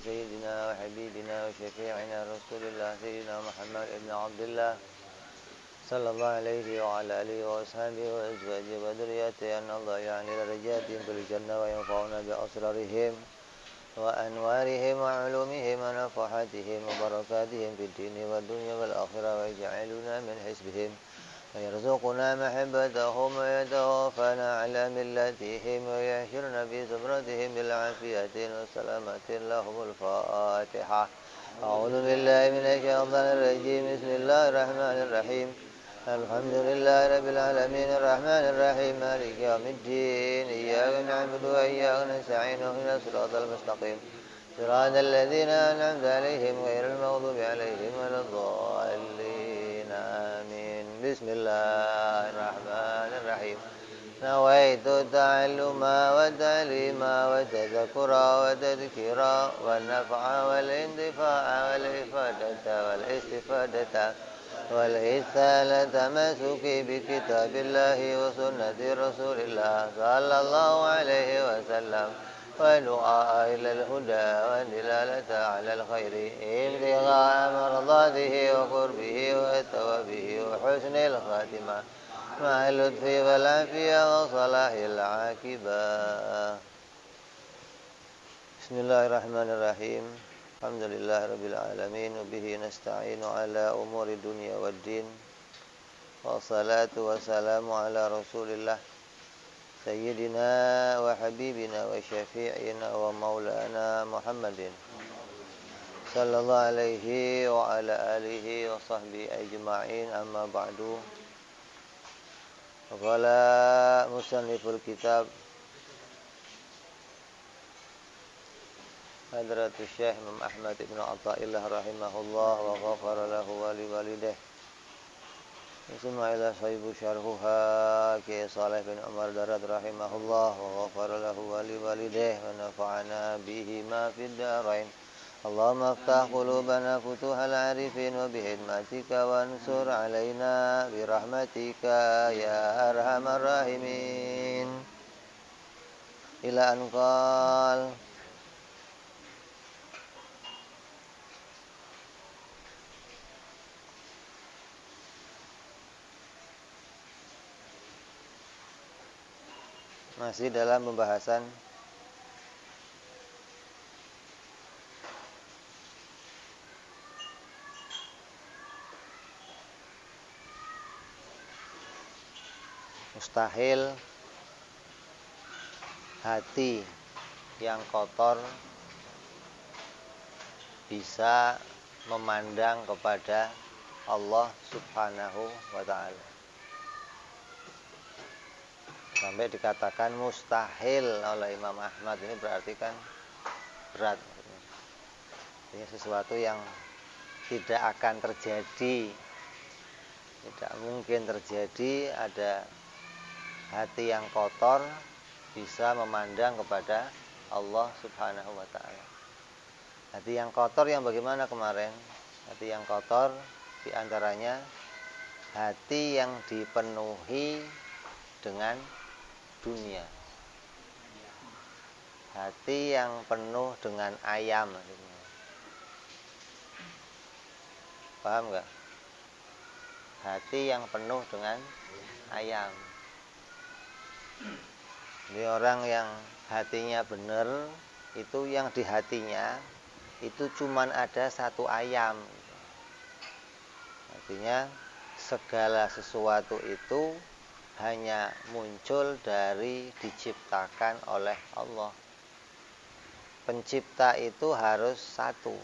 سيدنا وحبيبنا وشفيعنا رسول الله سيدنا محمد بن عبد الله صلى الله عليه وعلى آله وأصحابه وأزواجه وذريته أن الله يعني درجاتهم في الجنة وينفعنا بأسرارهم وأنوارهم وعلومهم ونفحاتهم وبركاتهم في الدين والدنيا والآخرة ويجعلنا من حزبهم ويرزقنا محبتهم ويتوفانا على ملتهم ويحشرنا في زمرتهم بالعافية والسلامة لهم الفاتحة. أعوذ بالله من الشيطان الرجيم. بسم الله الرحمن الرحيم. الحمد لله رب العالمين الرحمن الرحيم مالك يوم الدين. إياك نعبد وإياك نستعين اهدنا الصراط المستقيم صراط الذين أنعمت عليهم غير المغضوب عليهم ولا الضالين آمين. بسم الله الرحمن الرحيم. نويت التعلم والتعليم والتذكر والتذكير والنفع والانتفاع والإفادة والاستفادة والإثالة تمسكي بكتاب الله وسنة رسول الله صلى الله عليه وسلم ودعاء إلى الهدى والدلالة على الخير ابتغاء مرضاته وقربه وثوابه وحسن الخاتمة مع اللطف والعافية وصلاح العاقبة. بسم الله الرحمن الرحيم. Alhamdulillahirabbil alamin wa bihi nasta'inu ala umuri dunya waddin. Wassalatu wassalamu ala Rasulillah sayyidina wa habibina wa syafi'ina wa maulana Muhammadin sallallahu alaihi wa ala alihi wa sahbihi ajma'in. Amma ba'du. Qala musanniful kitab Hadratus Syekh Imam Ahmad Ibn Atha'illah rahimahullah wa ghafara lahu wa liwalidih. Isma'ilah sahibu syarhuha Ki Saleh bin Umar Darat rahimahullah wa ghafara lahu wa liwalidih wa nafa'ana bihi ma fid darain. Allahumma aftah qulubana futuhal arifin wa bihidmatika wa ansur alaina birahmatika ya arhamar rahimin. Ila anqal masih dalam pembahasan mustahil hati yang kotor bisa memandang kepada Allah Subhanahu wa ta'ala. Sampai dikatakan mustahil oleh Imam Ahmad, ini berarti kan berat. Ini sesuatu yang tidak akan terjadi, tidak mungkin terjadi ada hati yang kotor bisa memandang kepada Allah Subhanahu wa ta'ala. Hati yang kotor yang bagaimana kemarin? Hati yang kotor diantaranya hati yang dipenuhi dengan dunia, hati yang penuh dengan ayam. Paham nggak? Hati yang penuh dengan ayam. Ini orang yang hatinya benar, itu yang di hatinya itu cuman ada satu ayam. Artinya segala sesuatu itu hanya muncul dari diciptakan oleh Allah. Pencipta itu harus satu.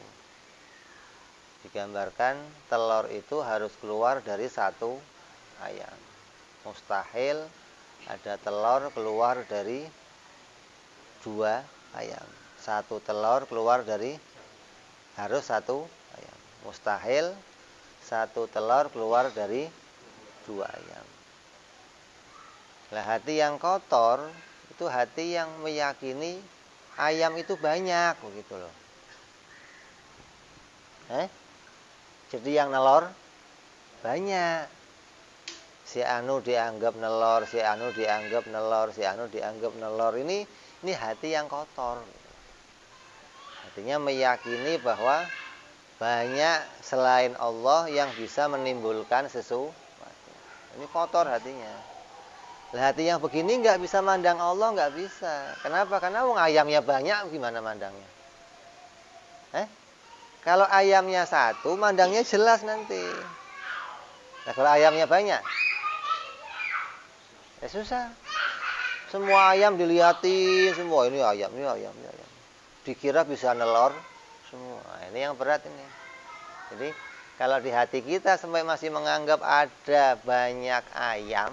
Digambarkan telur itu harus keluar dari satu ayam. Mustahil ada telur keluar dari dua ayam. Satu telur keluar dari harus satu ayam. Mustahil satu telur keluar dari dua ayam. Nah, hati yang kotor itu hati yang meyakini ayam itu banyak, begitu loh. Jadi yang nelor banyak. Si anu dianggap nelor, si anu dianggap nelor, si anu dianggap nelor. Ini hati yang kotor. Artinya meyakini bahwa banyak selain Allah yang bisa menimbulkan sesuatu. Ini kotor hatinya. Lah hati yang begini nggak bisa mandang Allah, nggak bisa. Kenapa? Karena ayamnya banyak, gimana mandangnya? Kalau ayamnya satu, mandangnya jelas nanti. Nah, kalau ayamnya banyak, ya susah. Semua ayam dilihatin, semua ini ayam, ini ayam, ini ayam. Dikira bisa nelor semua. Nah, ini yang berat ini. Jadi kalau di hati kita sampai masih menganggap ada banyak ayam,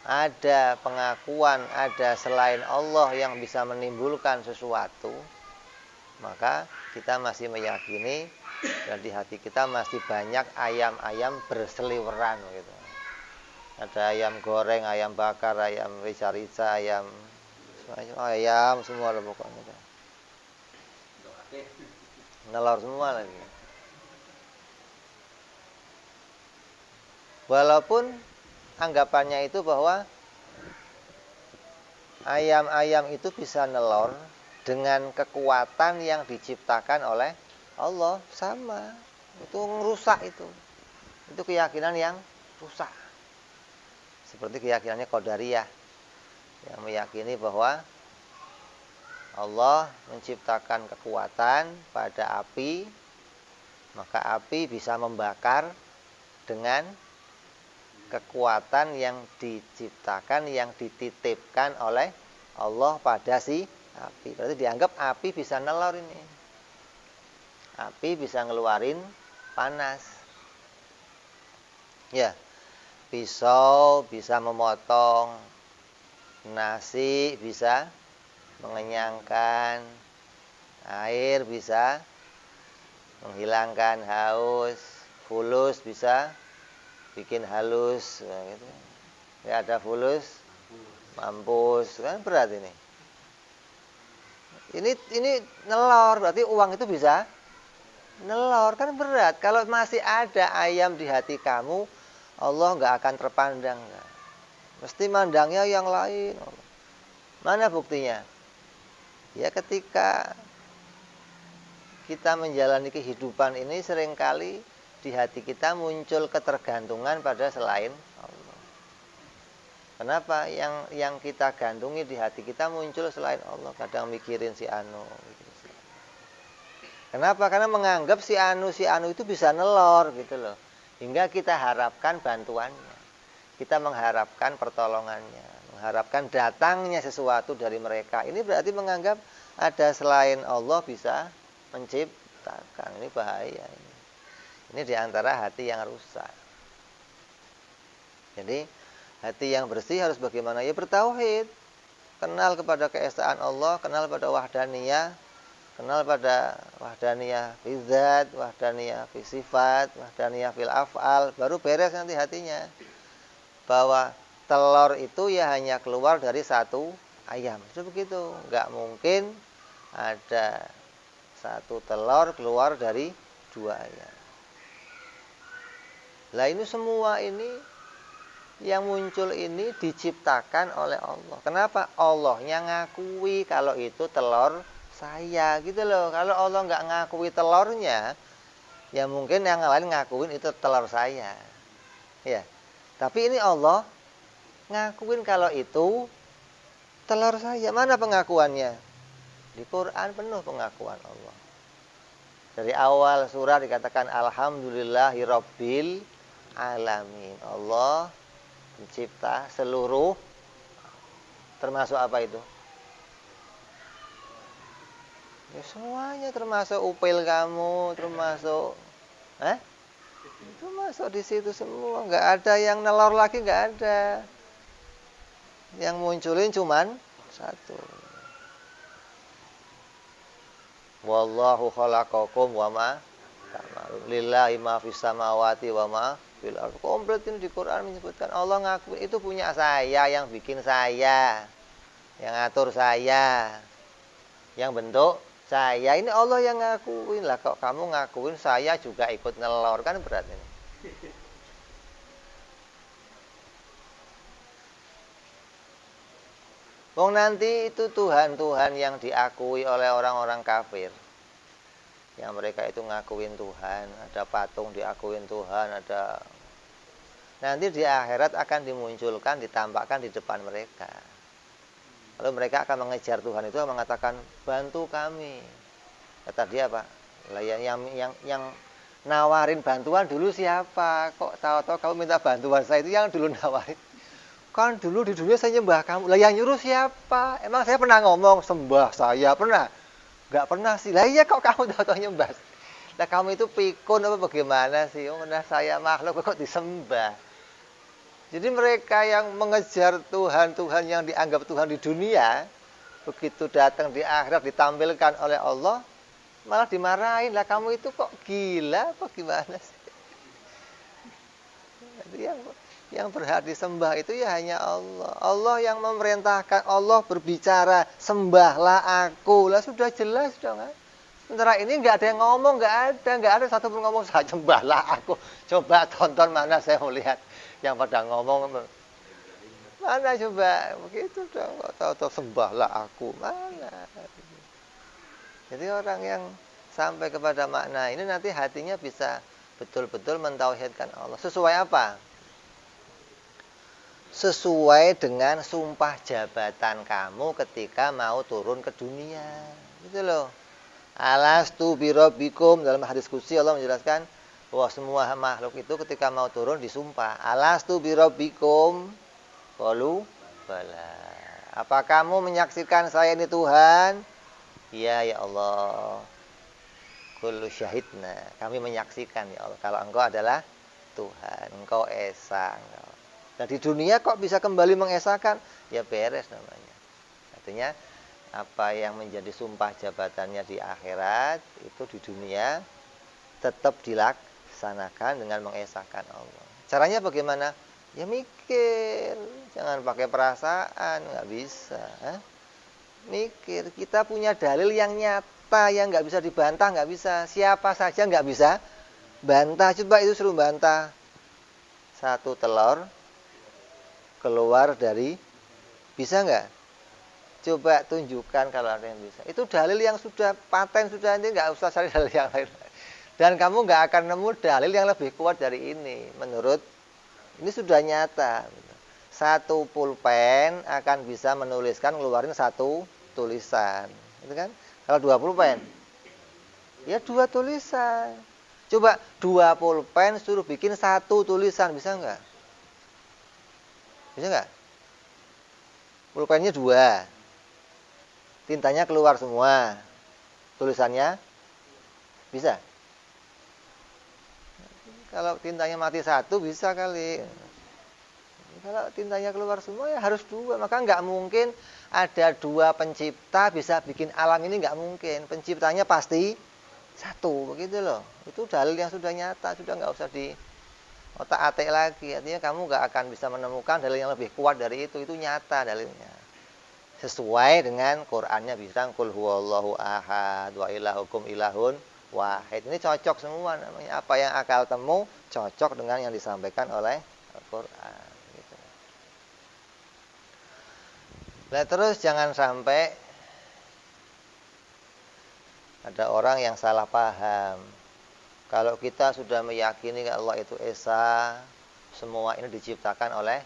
ada pengakuan, ada selain Allah yang bisa menimbulkan sesuatu, maka kita masih meyakini dan di hati kita masih banyak ayam-ayam berseliweran gitu. Ada ayam goreng, ayam bakar, ayam rica-rica, ayam semua lah pokoknya. Nelor semua lagi. Walaupun anggapannya itu bahwa ayam-ayam itu bisa nelor dengan kekuatan yang diciptakan oleh Allah, sama. Itu ngerusak itu. Itu keyakinan yang rusak. Seperti keyakinannya Qadariyah yang meyakini bahwa Allah menciptakan kekuatan pada api, maka api bisa membakar dengan kekuatan yang diciptakan, yang dititipkan oleh Allah pada si api. Berarti dianggap api bisa nelor ini. Api bisa ngeluarin panas. Ya. Pisau bisa memotong, nasi bisa mengenyangkan, air bisa menghilangkan haus, fulus bisa bikin halus, gitu. Ya ada fulus, mampus, kan berat ini. Ini nelor, berarti uang itu bisa nelor, kan berat. Kalau masih ada ayam di hati kamu, Allah nggak akan terpandang, nggak. Mesti mandangnya yang lain. Mana buktinya? Ya ketika kita menjalani kehidupan ini seringkali di hati kita muncul ketergantungan pada selain Allah. Kenapa? Yang kita gantungi di hati kita muncul selain Allah. Kadang mikirin si Anu. Kenapa? Karena menganggap si Anu itu bisa nelor gitu loh. Hingga kita harapkan bantuannya. Kita mengharapkan pertolongannya. Mengharapkan datangnya sesuatu dari mereka. Ini berarti menganggap ada selain Allah bisa menciptakan. Ini bahaya. Ini diantara hati yang rusak. Jadi hati yang bersih harus bagaimana? Ya bertauhid. Kenal kepada keesaan Allah. Kenal pada wahdaniyah. Kenal pada wahdaniyah fi dzat, wahdaniyah fi sifat, wahdaniyah fil af'al, baru beres nanti hatinya. Bahwa telur itu ya hanya keluar dari satu ayam. Itu begitu. Enggak mungkin ada satu telur keluar dari dua ayam. Lah ini semua ini yang muncul ini diciptakan oleh Allah. Kenapa? Allahnya ngakui kalau itu telur saya gitu loh. Kalau Allah nggak ngakui telurnya, ya mungkin yang lain ngakuin itu telur saya. Ya. Tapi ini Allah ngakuin kalau itu telur saya. Mana pengakuannya? Di Quran penuh pengakuan Allah. Dari awal surah dikatakan alhamdulillahirabbil alamin. Allah pencipta seluruh, termasuk apa itu? Ya semuanya, termasuk upil kamu, termasuk itu masuk di situ semua. Nggak ada yang nelor lagi, nggak ada. Yang munculin cuman satu. Wallahu khalaqakum wa ma ta'malun. Lillahi ma fis samawati wa ma fil ardh. Komplit ini di Quran menyebutkan Allah ngaku itu punya saya, yang bikin saya, yang ngatur saya, yang bentuk saya. Ini Allah yang ngakuin lah. Kok kamu ngakuin saya juga ikut nelor, kan berat ini. Wong nanti itu Tuhan-Tuhan yang diakui oleh orang-orang kafir. Yang mereka itu ngakuin Tuhan, ada patung diakuin Tuhan, ada. Nanti di akhirat akan dimunculkan, ditampakkan di depan mereka. Lalu mereka akan mengejar Tuhan itu mengatakan, bantu kami. Kata dia apa? Lah yang nawarin bantuan dulu siapa? Kok tahu-tahu kamu minta bantuan saya, itu yang dulu nawarin. Kan dulu di dunia saya nyembah kamu. Lah yang nyuruh siapa? Emang saya pernah ngomong sembah saya? Pernah? Enggak pernah sih. Lah iya kok kamu tahu-tahu nyembah? Lah kamu itu pikun apa bagaimana sih? Oh, nah saya makhluk kok disembah. Jadi mereka yang mengejar Tuhan-Tuhan yang dianggap Tuhan di dunia, begitu datang di akhirat ditampilkan oleh Allah, malah dimarahin. Lah kamu itu kok gila apa gimana sih? Jadi yang berhak disembah itu ya hanya Allah. Allah yang memerintahkan, Allah berbicara, sembahlah aku. Lah sudah jelas dong kan? Sementara ini nggak ada yang ngomong, nggak ada satu pun ngomong, saya sembahlah aku. Coba tonton mana saya mau lihat yang pada ngomong. Mana coba begitu dong, kok tahu-tahu sembahlah aku, mana. Jadi orang yang sampai kepada makna ini nanti hatinya bisa betul-betul mentauhidkan Allah. Sesuai apa? Sesuai dengan sumpah jabatan kamu ketika mau turun ke dunia. Gitu loh. Alastu birabbikum, dalam hadis qudsi Allah menjelaskan bahwa semua makhluk itu ketika mau turun disumpah. Alastu birabbikum? Qalu bala. Apa kamu menyaksikan saya ini Tuhan? Iya ya Allah. Kullu syahidna. Kami menyaksikan ya Allah kalau Engkau adalah Tuhan, Engkau esa. Nah di dunia kok bisa kembali mengesahkan? Ya beres namanya. Artinya apa yang menjadi sumpah jabatannya di akhirat itu di dunia tetap dilaksanakan dengan mengesahkan Allah. Caranya bagaimana? Ya mikir, jangan pakai perasaan, nggak bisa. Mikir, kita punya dalil yang nyata, yang nggak bisa dibantah, nggak bisa. Siapa saja nggak bisa bantah. Coba itu suruh bantah. Satu telur keluar dari, bisa nggak? Coba tunjukkan kalau ada yang bisa. Itu dalil yang sudah paten, sudah, ini nggak usah cari dalil yang lain. Dan kamu nggak akan nemu dalil yang lebih kuat dari ini. Menurut, ini sudah nyata. Satu pulpen akan bisa menuliskan, ngeluarin satu tulisan. Itu kan? Kalau 2 pulpen, ya 2 tulisan. Coba 2 pulpen suruh bikin 1 tulisan, bisa nggak? Bisa nggak? Pulpennya 2. Tintanya keluar semua. Tulisannya bisa. Kalau tintanya mati 1 bisa kali. Kalau tintanya keluar semua ya harus 2. Maka nggak mungkin ada 2 pencipta bisa bikin alam ini, nggak mungkin. Penciptanya pasti 1, begitu loh. Itu dalil yang sudah nyata, sudah nggak usah di otak-atik lagi. Artinya kamu nggak akan bisa menemukan dalil yang lebih kuat dari itu. Itu nyata dalilnya. Sesuai dengan Qur'annya bilang qul huwallahu ahad wa ilahukum ilahun wahid. Ini cocok semua namanya. Apa yang akal temu cocok dengan yang disampaikan oleh Al-Qur'an gitu. Nah, terus jangan sampai ada orang yang salah paham. Kalau kita sudah meyakini Allah itu esa, semua ini diciptakan oleh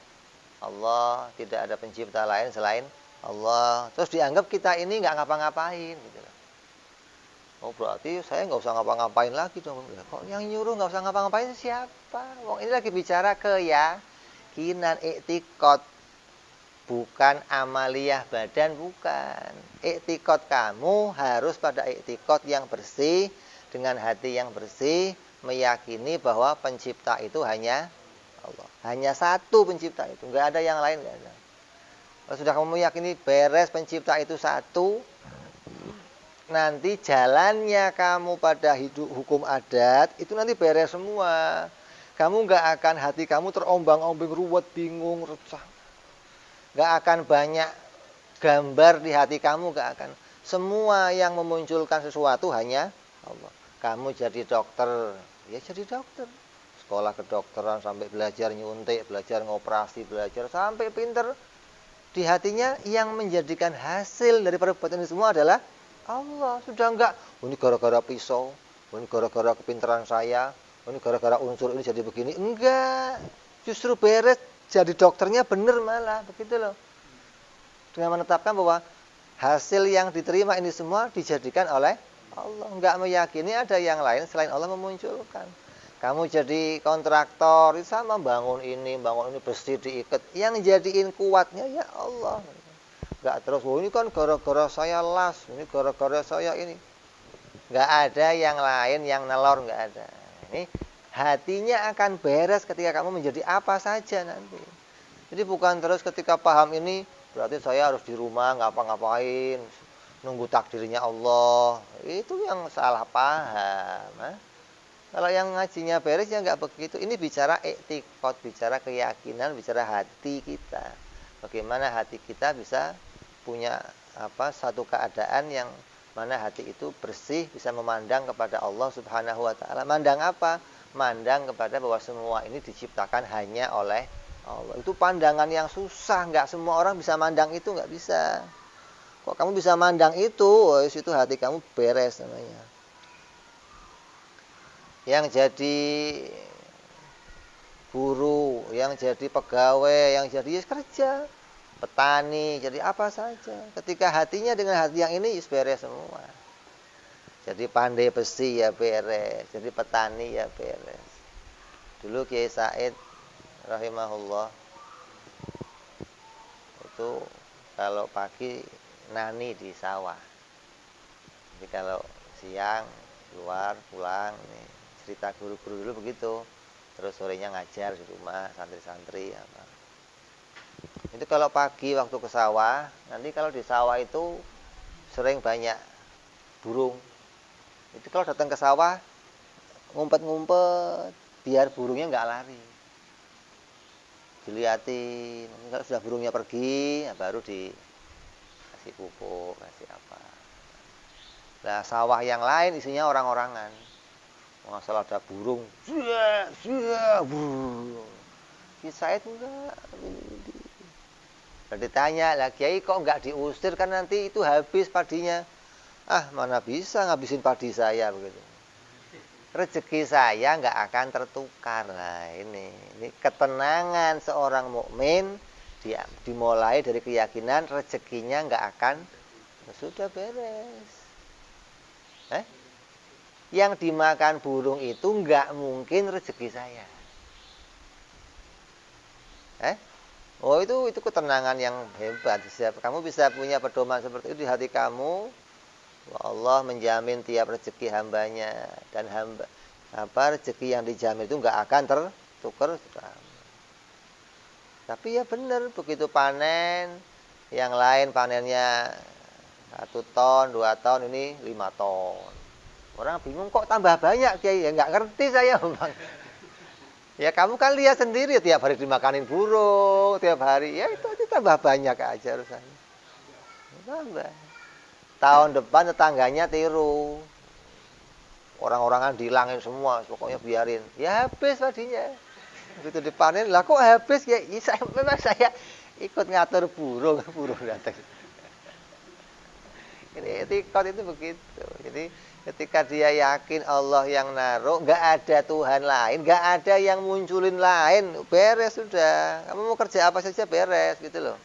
Allah, tidak ada pencipta lain selain Allah, terus dianggap kita ini nggak ngapa-ngapain gitu. Oh berarti saya nggak usah ngapa-ngapain lagi dong. Kok yang nyuruh nggak usah ngapa-ngapain siapa? Wong ini lagi bicara keyakinan, iktikad, bukan amaliyah badan, bukan. Iktikad kamu harus pada iktikad yang bersih, dengan hati yang bersih, meyakini bahwa pencipta itu hanya Allah, hanya 1 pencipta itu, nggak ada yang lain, nggak ada. Kalau sudah kamu meyakini beres pencipta itu 1, nanti jalannya kamu pada hidup hukum adat itu nanti beres semua. Kamu nggak akan, hati kamu terombang-ambing, ruwet, bingung, resah. Nggak akan banyak gambar di hati kamu, nggak akan. Semua yang memunculkan sesuatu hanya Allah. Kamu jadi dokter, ya jadi dokter. Sekolah kedokteran sampai belajar nyuntik, belajar ngoperasi, belajar sampai pinter. Di hatinya yang menjadikan hasil dari perbuatan ini semua adalah Allah. Sudah enggak, ini gara-gara pisau, ini gara-gara kepintaran saya, ini gara-gara unsur ini jadi begini. Enggak. Justru beres, jadi dokternya benar malah, begitu loh. Dengan menetapkan bahwa hasil yang diterima ini semua dijadikan oleh Allah. Enggak meyakini ada yang lain selain Allah memunculkan. Kamu jadi kontraktor, sama bangun ini besi diikat. Yang jadiin kuatnya ya Allah. Enggak terus, oh ini kan gara-gara saya las, ini gara-gara saya ini. Enggak ada yang lain yang nelor, enggak ada. Ini hatinya akan beres ketika kamu menjadi apa saja nanti. Jadi bukan terus ketika paham ini, berarti saya harus di rumah, ngapa-ngapain, nunggu takdirnya Allah. Itu yang salah paham. Kalau yang ngajinya beres ya nggak begitu. Ini bicara i'tiqad, bicara keyakinan, bicara hati kita. Bagaimana hati kita bisa punya satu keadaan yang mana hati itu bersih, bisa memandang kepada Allah Subhanahu wa taala. Mandang apa? Mandang kepada bahwa semua ini diciptakan hanya oleh Allah. Itu pandangan yang susah, nggak semua orang bisa mandang itu, nggak bisa. Kok kamu bisa mandang itu? Oh, itu hati kamu beres namanya. Yang jadi guru, yang jadi pegawai, yang jadi kerja, petani, jadi apa saja. Ketika hatinya dengan hati yang ini beres semua. Jadi pandai besi ya beres, jadi petani ya beres. Dulu Kiai Said rahimahullah itu kalau pagi nani di sawah. Jadi kalau siang keluar pulang nih. Cerita guru-guru dulu begitu. Terus sorenya ngajar di rumah santri-santri apa. Itu kalau pagi waktu ke sawah, nanti kalau di sawah itu sering banyak burung. Itu kalau datang ke sawah ngumpet-ngumpet biar burungnya nggak lari. Dilihatin. Kalau sudah burungnya pergi, ya baru dikasih pupuk, kasih apa. Nah, sawah yang lain isinya orang-orangan. Masalah ada burung, Saya itu enggak. Lalu ditanya, lah Kiai kok enggak diusir kan nanti itu habis padinya. Ah, mana bisa ngabisin padi saya begitu. Rezeki saya enggak akan tertukar. Nah, ini ketenangan seorang mukmin dimulai dari keyakinan rezekinya enggak akan sudah beres. Yang dimakan burung itu enggak mungkin rezeki saya. Oh itu ketenangan yang hebat. Kamu bisa punya pedoman seperti itu di hati kamu. Allah menjamin tiap rezeki hambanya dan rezeki yang dijamin itu enggak akan tertukar. Tapi ya benar begitu panen, yang lain panennya 1 ton, 2 ton, ini 5 ton. Orang bingung kok tambah banyak Kiai, ya nggak ngerti saya Bang. Ya kamu kan lihat sendiri tiap hari dimakanin burung, tiap hari ya itu aja tambah banyak aja urusannya. Tambah. Tahun depan tetangganya tiru. Orang-orangan dihilangin semua, pokoknya biarin. Ya habis padinya. Begitu dipanen, lah kok habis ya? Memang saya ikut ngatur burung datang. Ini etikot itu begitu. Jadi ketika dia yakin Allah yang naruh, nggak ada Tuhan lain, nggak ada yang munculin lain, beres sudah. Kamu mau kerja apa saja beres gitu loh.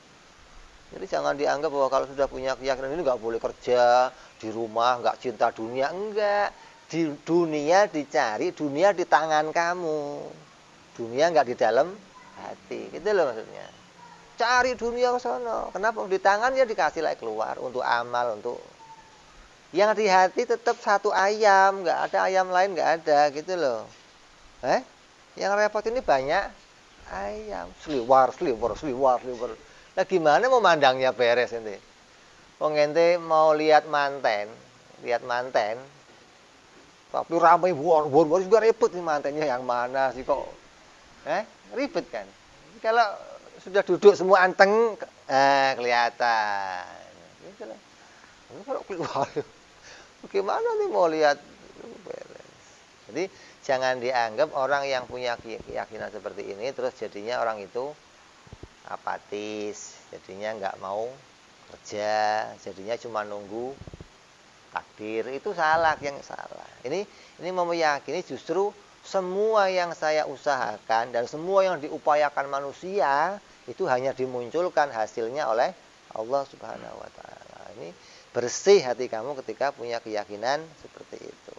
Jadi jangan dianggap bahwa kalau sudah punya keyakinan ini nggak boleh kerja di rumah, nggak cinta dunia, enggak. Di dunia dicari, dunia di tangan kamu. Dunia nggak di dalam hati, gitu loh maksudnya. Cari dunia ke sana. Kenapa? Di tangan ya dikasih lagi keluar untuk amal, untuk yang di hati tetap satu ayam, nggak ada ayam lain, nggak ada gitu loh. Yang repot ini banyak ayam, seliwar. Nah gimana mau mandangnya beres ente? Wong ente mau lihat manten, tapi ramai buar juga ribet nih mantennya yang mana sih kok? Ribet kan? Kalau sudah duduk semua anteng, kelihatan. Gitu loh. Kalau keluar, bagaimana nih mau lihat beres? Jadi jangan dianggap orang yang punya keyakinan seperti ini terus jadinya orang itu apatis, jadinya nggak mau kerja, jadinya cuma nunggu takdir. Itu salah, yang salah. Ini mau meyakini justru semua yang saya usahakan dan semua yang diupayakan manusia itu hanya dimunculkan hasilnya oleh Allah Subhanahu wa taala. Ini bersih hati kamu ketika punya keyakinan seperti itu.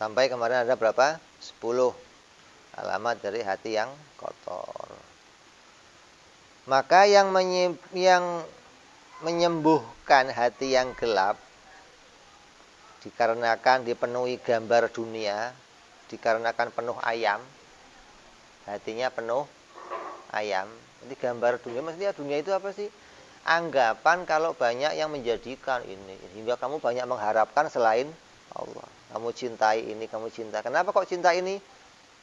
Sampai kemarin ada berapa? 10 alamat dari hati yang kotor. Maka yang menyembuhkan hati yang gelap dikarenakan dipenuhi gambar dunia, dikarenakan penuh ayam, hatinya penuh ayam. Jadi gambar dunia, maksudnya dunia itu apa sih? Anggapan kalau banyak yang menjadikan ini, hingga kamu banyak mengharapkan selain Allah. Kamu cintai ini, kamu cinta. Kenapa kok cinta ini?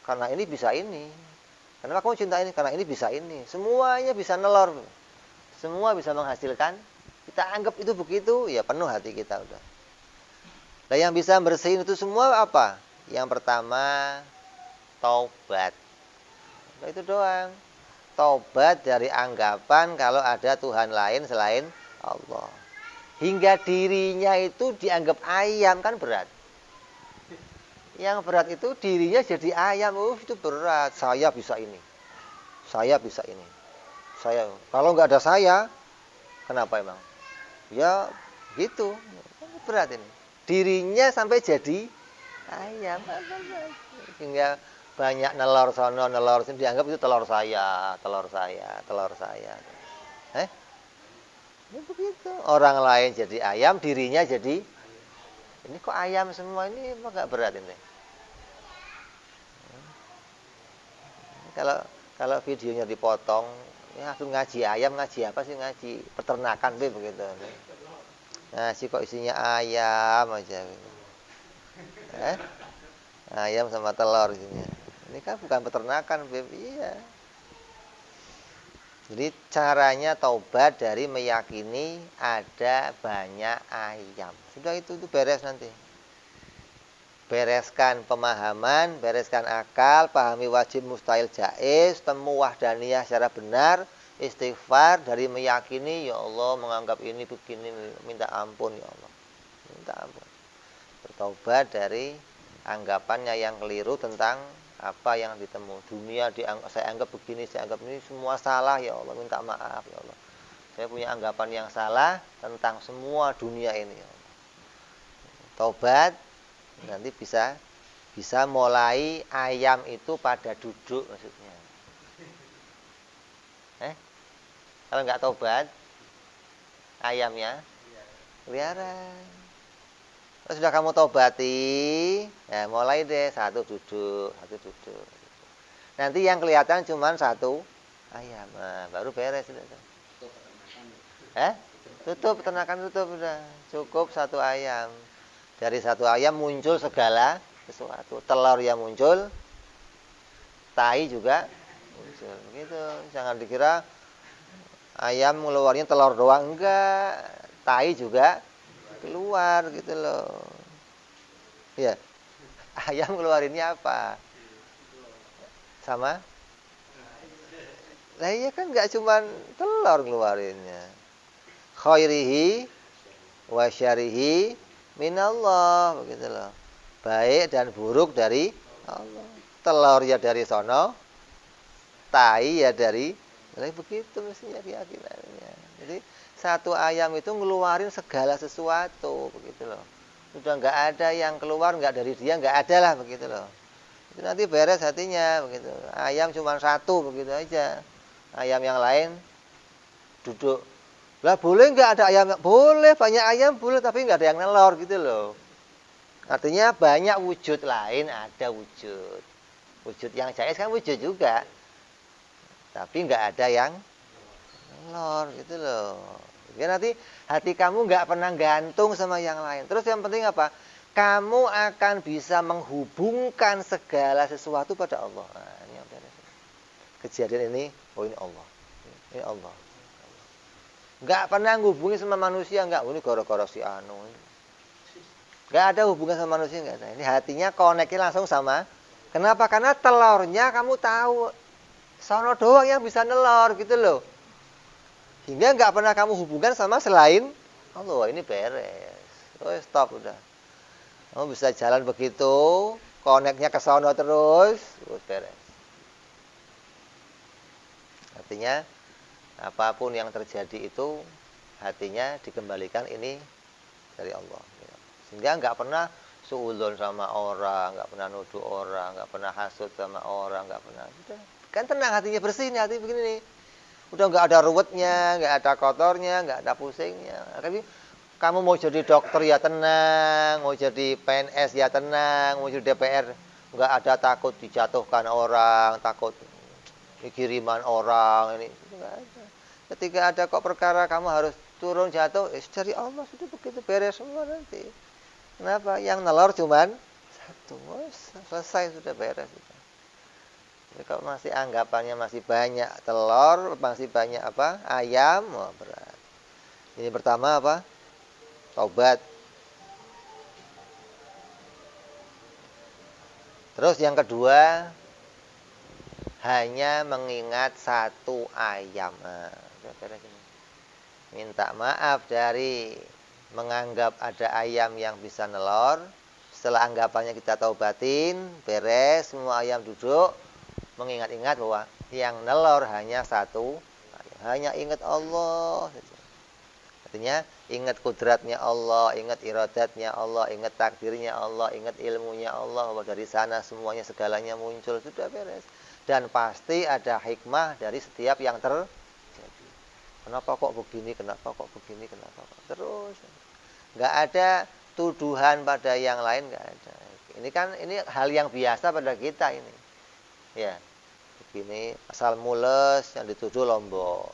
Karena ini bisa ini. Kenapa kamu cinta ini? Karena ini bisa ini. Semuanya bisa nelor. Semua bisa menghasilkan. Kita anggap itu begitu, ya penuh hati kita udah. Nah, yang bisa bersihin itu semua apa? Yang pertama, taubat. Nah, itu doang. Taubat dari anggapan kalau ada Tuhan lain selain Allah. Hingga dirinya itu dianggap ayam, kan berat. Yang berat itu dirinya jadi ayam. Itu berat. Saya bisa ini. Saya bisa ini. Saya. Kalau nggak ada saya, kenapa emang? Ya gitu. Berat ini. Dirinya sampai jadi ayam. Hingga banyak nelor sono, nelor sini, dianggap itu telur saya, telur saya, telur saya. Ini begitu. Orang lain jadi ayam, dirinya jadi, ini kok ayam semua, ini emang gak berat ini. Kalau videonya dipotong, ya aku ngaji ayam, ngaji apa sih, ngaji peternakan begitu. Ngaji kok isinya ayam aja. Ayam sama telur isinya. Ini kan bukan peternakan, iya. Jadi caranya taubat dari meyakini ada banyak ayam. Sudah itu beres nanti. Bereskan pemahaman, bereskan akal, pahami wajib mustahil jaiz, temu wahdaniyah secara benar, istighfar dari meyakini, ya Allah menganggap ini begini, minta ampun ya Allah. Minta ampun. Bertaubat dari anggapannya yang keliru tentang apa yang ditemu. Dunia saya anggap begini, saya anggap ini, semua salah ya Allah, minta maaf ya Allah. Saya punya anggapan yang salah tentang semua dunia ini ya Allah. Taubat, nanti bisa mulai ayam itu pada duduk maksudnya. Kalau nggak taubat, ayamnya keliaran. Sudah kamu taubati, ya mulai deh satu duduk. Nanti yang kelihatan cuma satu ayam, nah, baru beres. Tutup peternakan, tutup udah. Cukup satu ayam. Dari satu ayam muncul segala sesuatu. Telur yang muncul, tai juga muncul. Begitu. Jangan dikira ayam ngeluarnya telur doang, enggak. Tai juga keluar gitu loh. Ya. Ayam keluarinnya apa? Sama? Lah iya kan enggak cuman telur keluarinnya. Khairihi wa syarihi minallah, begitu loh. Baik dan buruk dari Allah. Telur ya dari sono, tai ya dari begitu mestinya keyakinannya. Jadi satu ayam itu ngeluarin segala sesuatu, begitu loh. Sudah nggak ada yang keluar nggak dari dia, nggak ada lah, begitu loh. Itu nanti beres hatinya, begitu. Ayam cuma satu, begitu aja. Ayam yang lain duduk. Lah boleh nggak ada ayam? Boleh, banyak ayam boleh, tapi nggak ada yang nelor, gitu loh. Artinya banyak wujud lain, ada wujud. Wujud yang jais kan wujud juga, tapi nggak ada yang nelor, gitu loh. Ya nanti hati kamu nggak pernah gantung sama yang lain. Terus yang penting apa? Kamu akan bisa menghubungkan segala sesuatu pada Allah. Nah, ini yang beres. Kejadian ini, oh ini Allah. Ini Allah. Nggak pernah hubungi sama manusia, nggak. Ini gara-gara si anu. Nggak ada hubungan sama manusia, nggak ada. Ini hatinya koneknya langsung sama. Kenapa? Karena telurnya kamu tahu. Sono doang yang bisa nelor gitu loh. Sehingga nggak pernah kamu hubungkan sama selain Allah. Ini beres. Oh, stop udah. Kamu bisa jalan begitu, koneknya ke sono terus, beres. Artinya apapun yang terjadi itu hatinya dikembalikan ini dari Allah. Sehingga nggak pernah suudzon sama orang, nggak pernah nuduh orang, nggak pernah hasut sama orang, nggak pernah. Udah. Kan tenang hatinya, bersih nih hati begini nih. Udah nggak ada ruwetnya, nggak ada kotornya, nggak ada pusingnya. Tapi kamu mau jadi dokter ya tenang, mau jadi PNS ya tenang, mau jadi DPR nggak ada takut dijatuhkan orang, takut kiriman orang ini. Nggak ada. Ketika ada kok perkara kamu harus turun jatuh, dari Allah sudah begitu beres semua nanti. Kenapa? Yang nelor cuman satu, selesai sudah beres. Jadi kalau masih anggapannya masih banyak telur, masih banyak apa? Ayam, wah berat. Ini pertama apa? Taubat. Terus yang kedua, hanya mengingat satu ayam. Nah, minta maaf dari menganggap ada ayam yang bisa nelor. Setelah anggapannya kita taubatin, beres, semua ayam duduk, mengingat-ingat bahwa yang nelor hanya satu, hanya ingat Allah. Artinya ingat kudratnya Allah, ingat iradatnya Allah, ingat takdirnya Allah, ingat ilmunya Allah, bahwa dari sana semuanya segalanya muncul, sudah beres. Dan pasti ada hikmah dari setiap yang terjadi. Kenapa kok begini, kenapa kok begini, kenapa kok terus. Nggak ada tuduhan pada yang lain, nggak ada. Ini kan ini hal yang biasa pada kita ini. Ya, begini asal mules yang dituduh lombok.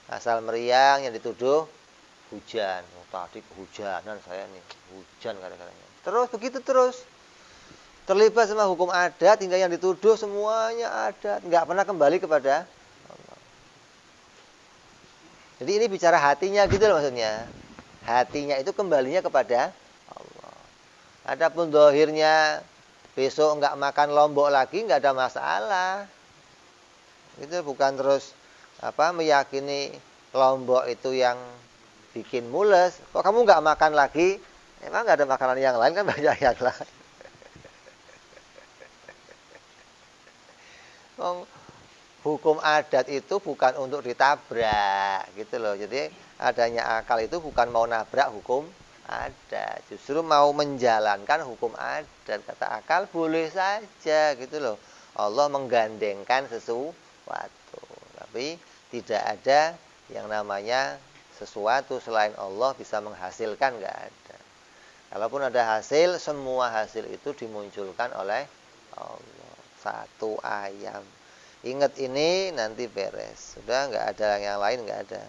Asal meriang yang dituduh hujan. Oh, tadi kehujanan saya nih, hujan kadang-kadang. Terus begitu terus. Terlibat sama hukum adat hingga yang dituduh semuanya adat, nggak pernah kembali kepada Allah. Jadi ini bicara hatinya gitu loh maksudnya. Hatinya itu kembalinya kepada Allah. Adapun zahirnya besok nggak makan lombok lagi nggak ada masalah. Itu bukan terus meyakini lombok itu yang bikin mules. Kok kamu nggak makan lagi? Emang nggak ada makanan yang lain kan banyak yang lain. Hukum adat itu bukan untuk ditabrak gitu loh. Jadi adanya akal itu bukan mau nabrak hukum adat, justru mau menjalankan hukum adat. Kata akal boleh saja gitu loh. Allah menggandengkan sesuatu, tapi tidak ada yang namanya sesuatu selain Allah bisa menghasilkan, nggak ada. Kalaupun ada hasil, semua hasil itu dimunculkan oleh Allah. Satu ayam. Ingat ini nanti beres. Sudah nggak ada yang lain, nggak ada.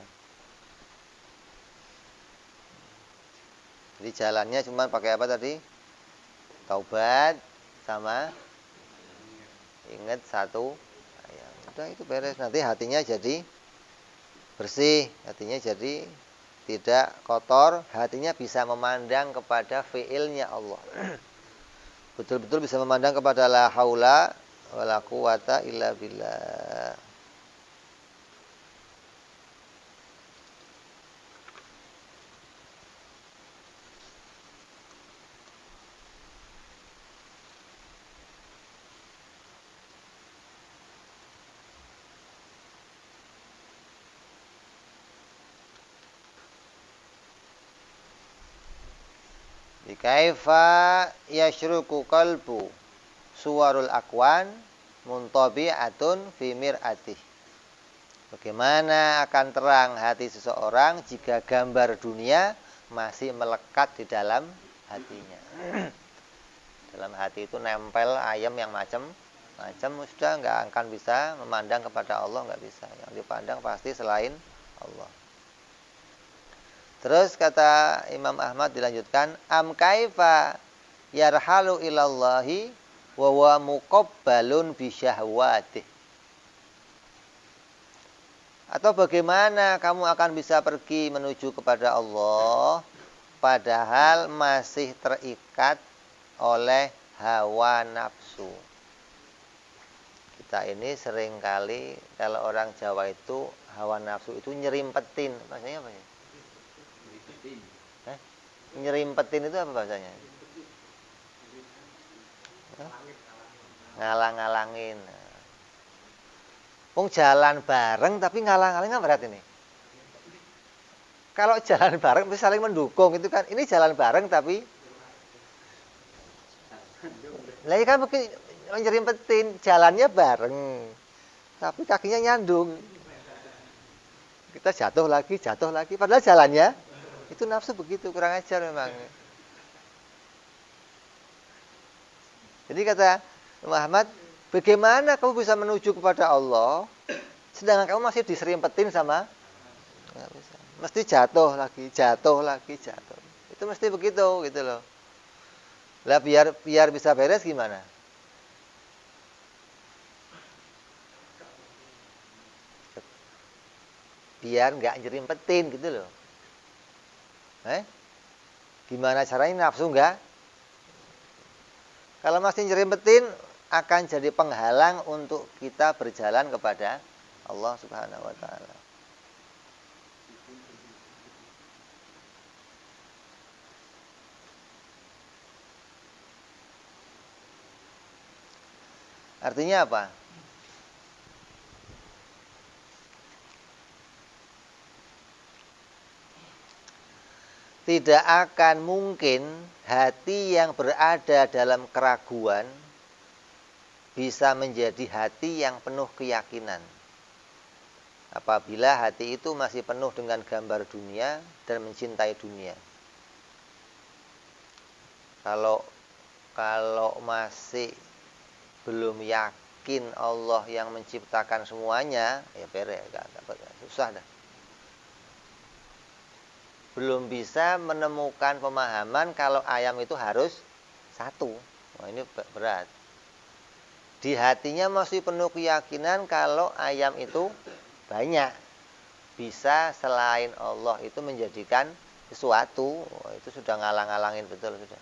Jadi jalannya cuma pakai apa tadi? Taubat sama ingat satu ayam. Sudah itu beres. Nanti hatinya jadi bersih, hatinya jadi tidak kotor, hatinya bisa memandang kepada fiilnya Allah. Betul-betul bisa memandang kepada la haula wala quwata illa billah. Kaifa yashruku qalbu suwarul akwan muntabi'atun fi mir'atih. Bagaimana akan terang hati seseorang jika gambar dunia masih melekat di dalam hatinya. Dalam hati itu nempel ayam yang macam-macam, sudah nggak akan bisa memandang kepada Allah, nggak bisa. Yang dipandang pasti selain Allah. Terus kata Imam Ahmad dilanjutkan, am kaifa yarhalu ilallahi wa huwa muqabbalun bi syahwatih. Atau bagaimana kamu akan bisa pergi menuju kepada Allah padahal masih terikat oleh hawa nafsu. Kita ini seringkali kalau orang Jawa itu hawa nafsu itu nyerimpetin. Bahasanya apa ya? Nyerimpetin itu apa bahasanya? Ngalang-ngalangin. Jalan bareng tapi ngalang-ngalangin kan berat ini. Kalau jalan bareng bisa saling mendukung itu kan. Ini jalan bareng tapi lah kan mungkin nyerimpetin, jalannya bareng. Tapi kakinya nyandung. Kita jatuh lagi. Padahal jalannya itu nafsu begitu, kurang ajar memang. Jadi kata Muhammad, bagaimana kamu bisa menuju kepada Allah sedangkan kamu masih diserimpetin sama nggak bisa. Mesti jatuh lagi. Itu mesti begitu gitu loh. Lah biar bisa beres gimana? Biar nggak nyerimpetin gitu loh. Gimana caranya nafsu enggak? Kalau masih nyerimpetin akan jadi penghalang untuk kita berjalan kepada Allah Subhanahu wa taala. Artinya apa? Tidak akan mungkin hati yang berada dalam keraguan bisa menjadi hati yang penuh keyakinan. Apabila hati itu masih penuh dengan gambar dunia dan mencintai dunia. Kalau masih belum yakin Allah yang menciptakan semuanya, ya beres, susah dah. Belum bisa menemukan pemahaman kalau ayam itu harus satu. Wah, ini berat. Di hatinya masih penuh keyakinan kalau ayam itu banyak. Bisa selain Allah itu menjadikan sesuatu. Wah, itu sudah ngalang-ngalangin betul sudah.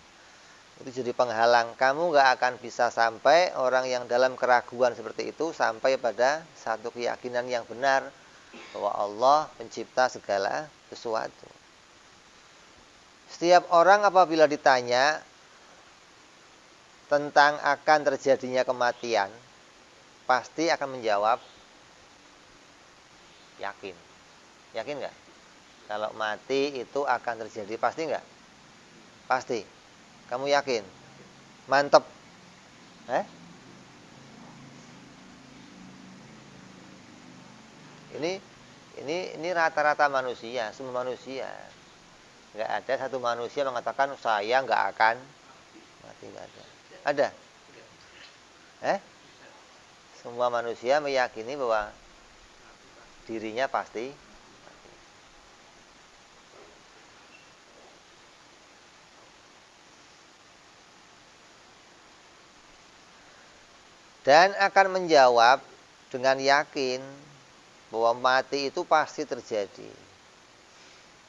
Itu jadi penghalang. Kamu gak akan bisa sampai orang yang dalam keraguan seperti itu sampai pada satu keyakinan yang benar bahwa Allah pencipta segala sesuatu. Setiap orang apabila ditanya tentang akan terjadinya kematian, pasti akan menjawab yakin. Yakin nggak? Kalau mati itu akan terjadi, pasti nggak? Pasti. Kamu yakin? Mantep. Ini rata-rata manusia, semua manusia. Nggak ada satu manusia mengatakan saya nggak akan mati, nggak ada. Ada? Semua manusia meyakini bahwa dirinya pasti mati. Dan akan menjawab dengan yakin bahwa mati itu pasti terjadi.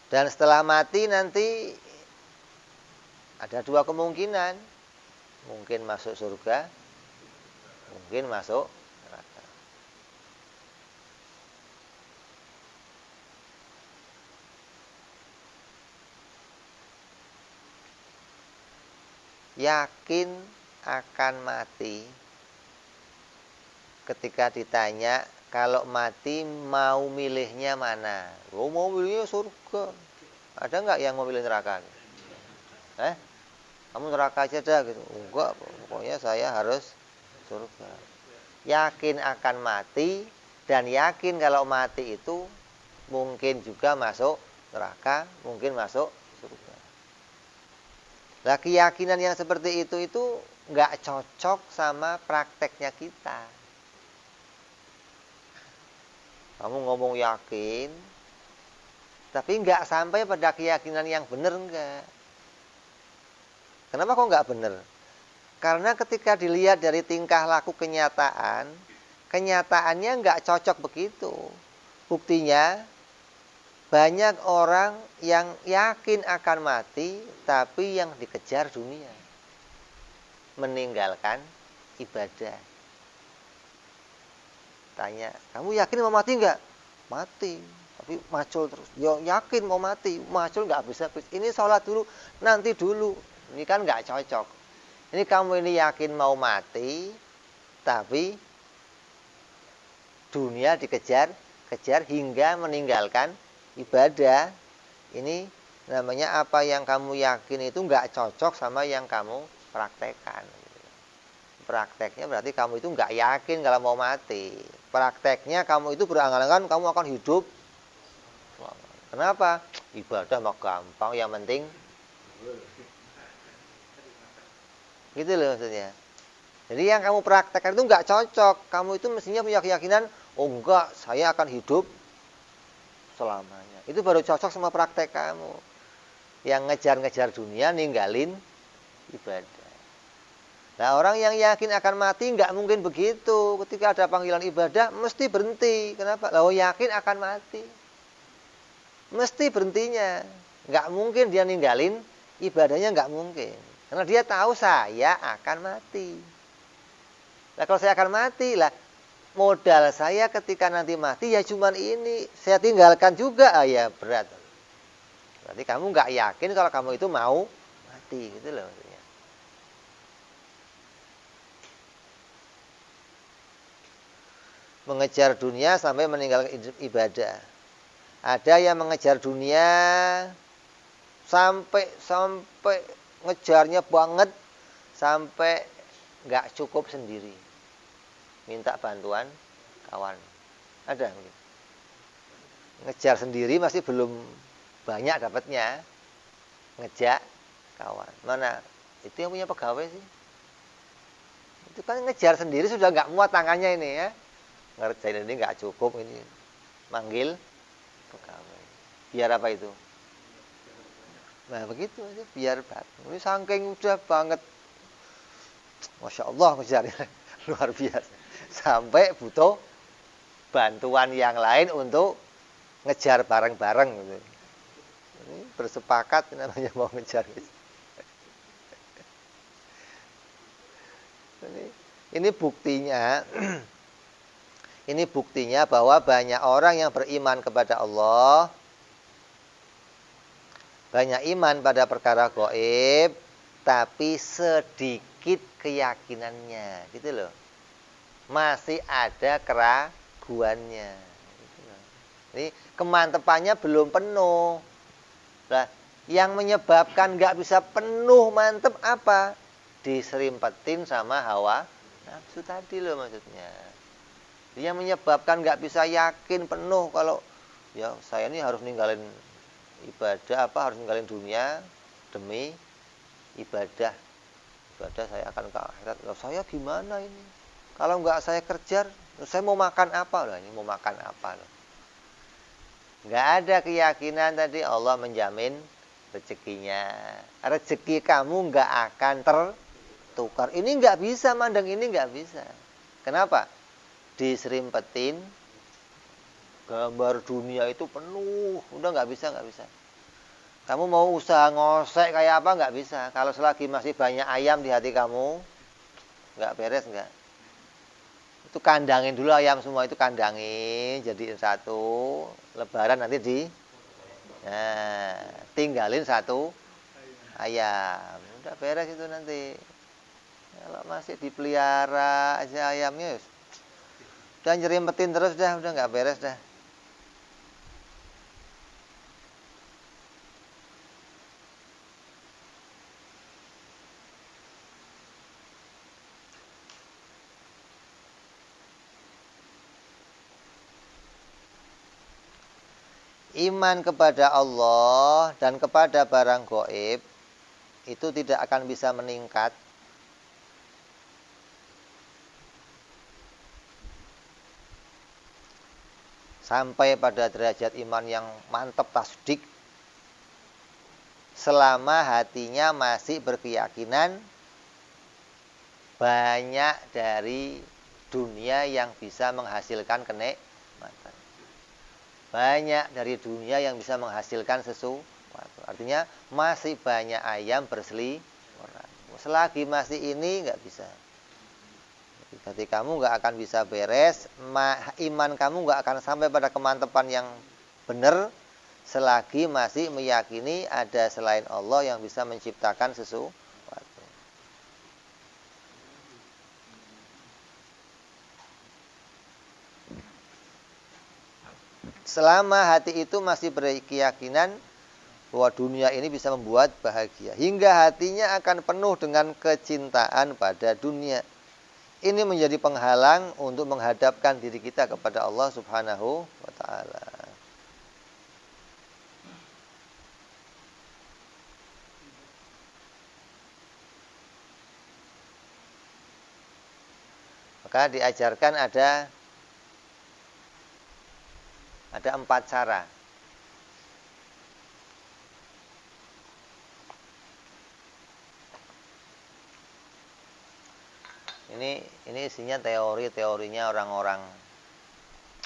Dan setelah mati nanti ada dua kemungkinan. Mungkin masuk surga, mungkin masuk neraka. Yakin akan mati ketika ditanya, kalau mati mau milihnya mana? Oh, mau milihnya surga. Ada nggak yang mau milih neraka? Kamu neraka aja dah gitu. Enggak, pokoknya saya harus surga. Yakin akan mati dan yakin kalau mati itu mungkin juga masuk neraka, mungkin masuk surga. Nah, keyakinan yang seperti itu nggak cocok sama prakteknya kita. Kamu ngomong yakin, tapi nggak sampai pada keyakinan yang benar enggak. Kenapa kok nggak benar? Karena ketika dilihat dari tingkah laku kenyataan, kenyataannya nggak cocok begitu. Buktinya banyak orang yang yakin akan mati, tapi yang dikejar dunia, meninggalkan ibadah. Tanya, kamu yakin mau mati enggak? Mati, tapi macul terus. Ya yakin mau mati, macul enggak habis-habis. Ini sholat dulu, nanti dulu. Ini kan enggak cocok. Ini kamu ini yakin mau mati, tapi dunia dikejar hingga meninggalkan ibadah. Ini namanya apa yang kamu yakin itu nggak cocok sama yang kamu praktekkan. Prakteknya berarti kamu itu nggak yakin kalau mau mati. Prakteknya kamu itu berangan-angan kamu akan hidup. Kenapa? Ibadah mah gampang, yang penting gitu loh maksudnya. Jadi yang kamu praktekkan itu nggak cocok. Kamu itu mestinya punya keyakinan, oh enggak, saya akan hidup selamanya. Itu baru cocok sama praktek kamu. Yang ngejar-ngejar dunia, ninggalin ibadah. Nah, orang yang yakin akan mati nggak mungkin begitu. Ketika ada panggilan ibadah, mesti berhenti. Kenapa? Lah, yakin akan mati. Mesti berhentinya. Nggak mungkin dia ninggalin ibadahnya, nggak mungkin. Karena dia tahu saya akan mati. Nah, kalau saya akan mati, lah modal saya ketika nanti mati ya cuman ini. Saya tinggalkan juga, ya berat. Berarti kamu nggak yakin kalau kamu itu mau mati, gitu loh maksudnya. Mengejar dunia sampai meninggalkan ibadah. Ada yang mengejar dunia sampai ngejarnya banget sampai nggak cukup sendiri, minta bantuan kawan. Ada mungkin. Ngejar sendiri masih belum banyak dapatnya, ngejak kawan. Mana itu yang punya pegawai sih? Itu kan ngejar sendiri sudah nggak muat tangannya ini ya. Ngerjain ini nggak cukup, ini manggil pegawai. Biar apa itu? Nah begitu aja, biar ini saking udah banget, Masya Allah ngejarnya luar biasa, sampai butuh bantuan yang lain untuk ngejar bareng-bareng gitu. Ini bersepakat namanya mau ngejar. Ini buktinya. Ini buktinya bahwa banyak orang yang beriman kepada Allah, banyak iman pada perkara gaib, tapi sedikit keyakinannya, gitu loh. Masih ada keraguannya. Gitu loh. Ini kemantepannya belum penuh. Nah, yang menyebabkan nggak bisa penuh mantep apa? Diserimpetin sama hawa nafsu tadi loh maksudnya. Yang menyebabkan nggak bisa yakin penuh kalau ya saya ini harus ninggalin ibadah, harus ninggalin dunia demi ibadah. Ibadah saya akan ke akhirat. Loh, saya gimana ini? Kalau nggak saya kerja, saya mau makan apa? Loh, ini mau makan apa? Loh. Nggak ada keyakinan tadi Allah menjamin rezekinya. Rezeki kamu nggak akan tertukar. Ini nggak bisa mandang, ini nggak bisa. Kenapa? Diserimpetin gambar dunia itu penuh, udah nggak bisa. Kamu mau usaha ngosek kayak apa nggak bisa. Kalau selagi masih banyak ayam di hati kamu, nggak beres nggak. Itu kandangin dulu ayam semua, itu kandangin jadiin satu. Lebaran nanti tinggalin satu ayam, udah beres itu nanti. Kalau masih dipelihara aja ayamnya, udah nyerimpetin terus dah, udah nggak beres dah. Iman kepada Allah dan kepada barang gaib itu tidak akan bisa meningkat sampai pada derajat iman yang mantap tasdik selama hatinya masih berkeyakinan banyak dari dunia yang bisa menghasilkan kenikmatan. banyak dari dunia yang bisa menghasilkan sesuatu. Artinya masih banyak ayam berseliweran. Selagi masih ini nggak bisa. Jadi kamu nggak akan bisa beres, iman kamu nggak akan sampai pada kemantapan yang benar selagi masih meyakini ada selain Allah yang bisa menciptakan sesuatu. Selama hati itu masih berkeyakinan bahwa dunia ini bisa membuat bahagia, hingga hatinya akan penuh dengan kecintaan pada dunia. Ini menjadi penghalang untuk menghadapkan diri kita kepada Allah Subhanahu wa ta'ala. Maka diajarkan ada 4 cara. Ini isinya teorinya orang-orang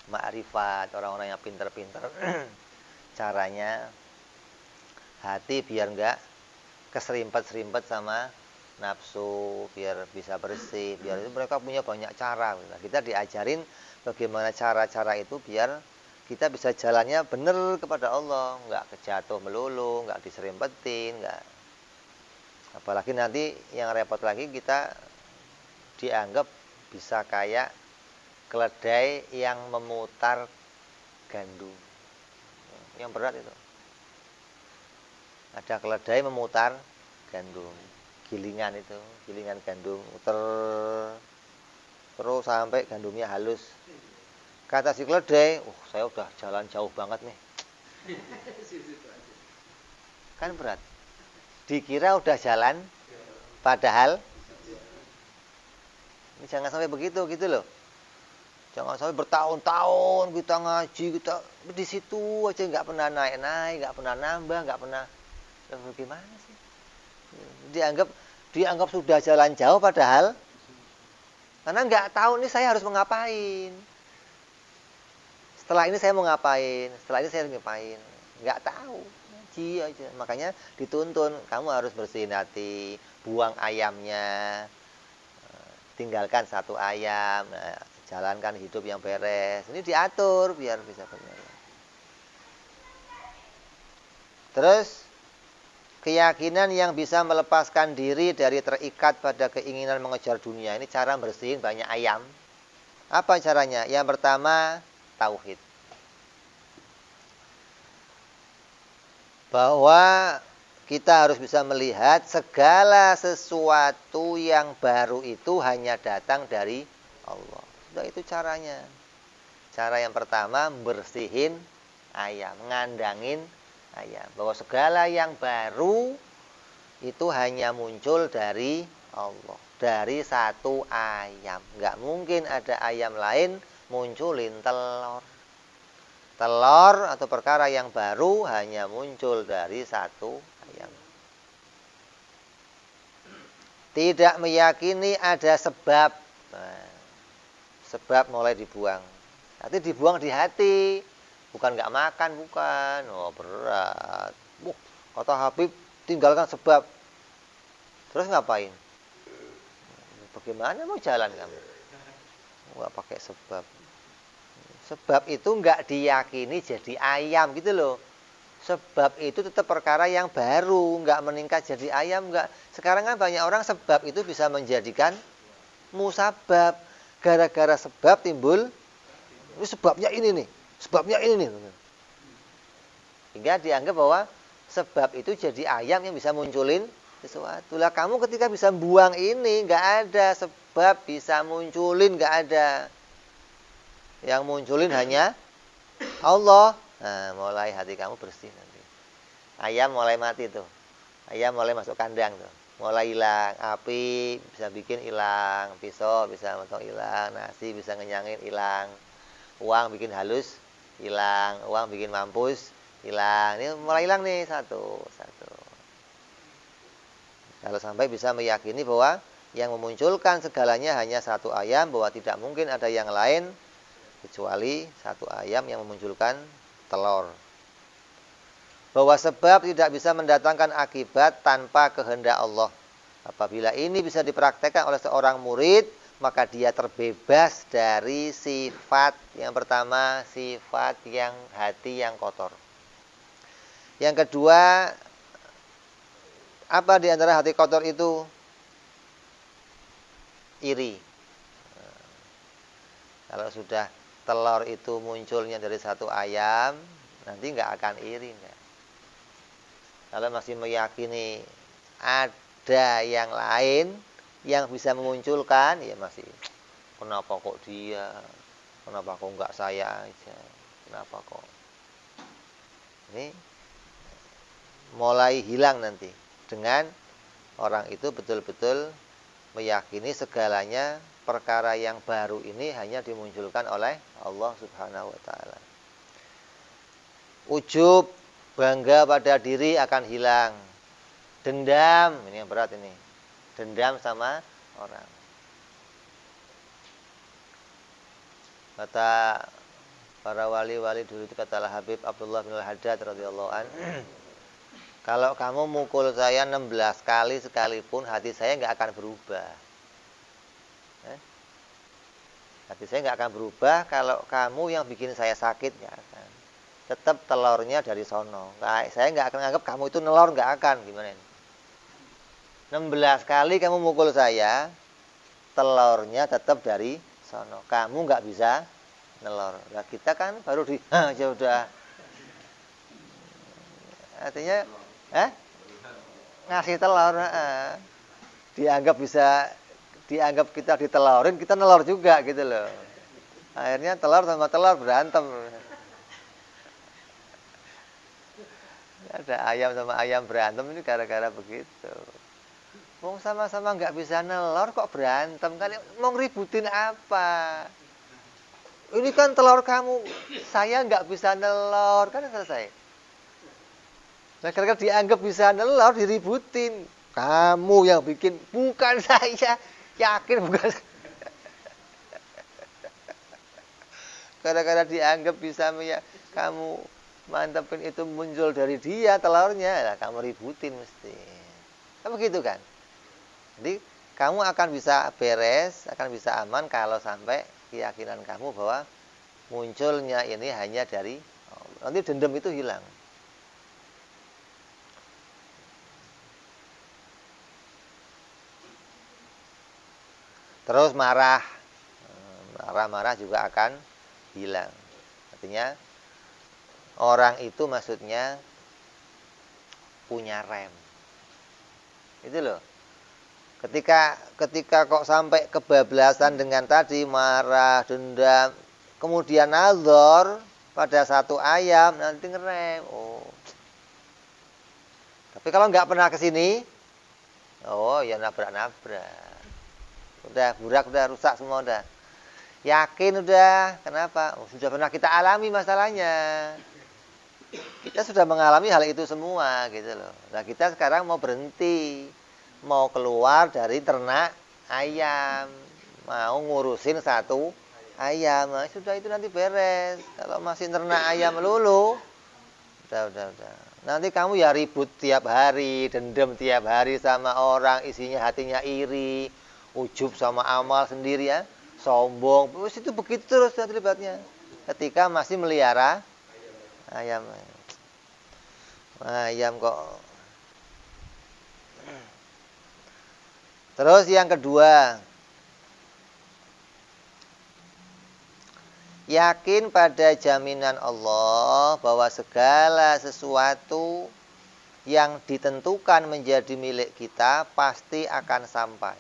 ma'rifat, orang-orang yang pinter-pinter. Caranya hati biar enggak keserimpet-serimpet sama nafsu, biar bisa bersih, biar itu mereka punya banyak cara. Kita diajarin bagaimana cara-cara itu biar kita bisa jalannya benar kepada Allah, enggak kejatuh melulu, enggak diserimpetin, enggak. Apalagi nanti yang repot lagi kita dianggap bisa kayak keledai yang memutar gandum. Yang berat itu. Ada keledai memutar gandum, gilingan gandum, muter terus sampai gandumnya halus. Kata si keledai, saya udah jalan jauh banget nih. Kan berat. Dikira udah jalan, padahal ini jangan sampai begitu gitu loh. Jangan sampai bertahun-tahun kita ngaji, kita di situ aja nggak pernah naik-naik, nggak pernah nambah, nggak pernah. Bagaimana sih? Dianggap sudah jalan jauh padahal karena nggak tahu nih saya harus mengapain. Setelah ini saya mau ngapain? Setelah ini saya harus ngapain? Nggak tahu. Ngaji aja. Makanya dituntun kamu harus bersihin hati, buang ayamnya. Tinggalkan 1 ayam, jalankan hidup yang beres. Ini diatur biar bisa benar. Terus keyakinan yang bisa melepaskan diri dari terikat pada keinginan mengejar dunia. Ini cara bersihin banyak ayam. Apa caranya? Yang pertama, tauhid. Bahwa kita harus bisa melihat segala sesuatu yang baru itu hanya datang dari Allah. Sudah itu caranya. Cara yang pertama, bersihin ayam, ngandangin ayam. Bahwa segala yang baru itu hanya muncul dari Allah. Dari 1 ayam. Nggak mungkin ada ayam lain munculin telur. Telur atau perkara yang baru hanya muncul dari 1 ayam. Tidak meyakini ada sebab. Nah, sebab mulai dibuang. Nanti dibuang di hati. Bukan nggak makan, bukan. Oh, berat. Kata Habib, tinggalkan sebab. Terus ngapain? Bagaimana mau jalan kamu? Nggak pakai sebab. Sebab itu nggak diyakini jadi ayam gitu loh. Sebab itu tetap perkara yang baru, nggak meningkat jadi ayam, nggak. Sekarang kan banyak orang sebab itu bisa menjadikan musabab. Gara-gara sebab timbul, ini sebabnya ini nih, sebabnya ini nih. Hingga dianggap bahwa sebab itu jadi ayam yang bisa munculin sesuatu. Lah kamu ketika bisa buang ini, nggak ada sebab bisa munculin, nggak ada. Yang munculin hanya Allah. Nah, mulai hati kamu bersih nanti. Ayam mulai mati tuh. Ayam mulai masuk kandang tuh. Mulai hilang. Api bisa bikin hilang. Pisau bisa motong hilang. Nasi bisa ngenyangin hilang. Uang bikin halus hilang. Uang bikin mampus hilang. Ini mulai hilang nih satu. Kalau sampai bisa meyakini bahwa yang memunculkan segalanya hanya 1 ayam, bahwa tidak mungkin ada yang lain kecuali 1 ayam yang memunculkan telur. Bahwa sebab tidak bisa mendatangkan akibat tanpa kehendak Allah. Apabila ini bisa dipraktekkan oleh seorang murid, maka dia terbebas dari sifat yang pertama, sifat yang hati yang kotor. Yang kedua, apa di antara hati kotor itu? Iri. Kalau sudah telur itu munculnya dari satu ayam, nanti nggak akan iri. Enggak. Kalau masih meyakini ada yang lain yang bisa memunculkan, ya masih, kenapa kok dia, kenapa kok nggak saya aja, kenapa kok. Ini mulai hilang nanti dengan orang itu betul-betul meyakini segalanya perkara yang baru ini hanya dimunculkan oleh Allah Subhanahu wa taala. Ujub, bangga pada diri akan hilang. Dendam, ini yang berat ini. Dendam sama orang. Kata para wali-wali dulu itu, kata Habib Abdullah bin Al-Haddad radhiyallahu an, kalau kamu mukul saya 16 kali sekalipun, hati saya nggak akan berubah. Hati saya nggak akan berubah kalau kamu yang bikin saya sakit, nggak akan. Tetap telurnya dari sono. Saya nggak akan anggap kamu itu nelor, nggak akan. Gimana ini? 16 kali kamu mukul saya, telurnya tetap dari sono. Kamu nggak bisa nelor. Nah, kita kan baru aja udah. Artinya, ngasih telur, dianggap kita ditelorin, kita nelor juga gitu loh. Akhirnya telur sama telur berantem. Ada ayam sama ayam berantem ini gara-gara begitu. Mau sama-sama nggak bisa nelor kok berantem, kali mau ngeributin apa? Ini kan telur kamu, saya nggak bisa nelor, kan selesai. Nah, gara-gara dianggap bisa nelor diributin. Kamu yang bikin, bukan saya. Yakin bukan saya. Gara-gara dianggap bisa, kamu mantapin itu muncul dari dia telurnya, nah, kamu ributin mesti. Kan begitu kan? Jadi kamu akan bisa beres, akan bisa aman kalau sampai keyakinan kamu bahwa munculnya ini hanya dari Allah. Nanti dendam itu hilang. Terus marah juga akan hilang. Artinya orang itu maksudnya punya rem. Itu loh. Ketika kok sampai kebablasan dengan tadi marah, dendam, kemudian nazar pada satu ayam, nanti ngerem. Oh. Tapi kalau nggak pernah kesini, oh ya nabrak-nabrak. Udah burak, udah rusak semua udah. Yakin udah. Kenapa? Oh, sudah pernah kita alami masalahnya. Kita sudah mengalami hal itu semua gitu loh. Nah, kita sekarang mau berhenti. Mau keluar dari ternak ayam. Mau ngurusin satu ayam. Nah, sudah itu nanti beres. Kalau masih ternak ayam melulu, udah. Nanti kamu ya ribut tiap hari, dendam tiap hari sama orang, isinya hatinya iri, ujub sama amal sendiri ya, sombong. Terus itu begitu terus terlibatnya. Ketika masih melihara ayam. Ayam kok. Terus yang kedua, yakin pada jaminan Allah bahwa segala sesuatu yang ditentukan menjadi milik kita pasti akan sampai.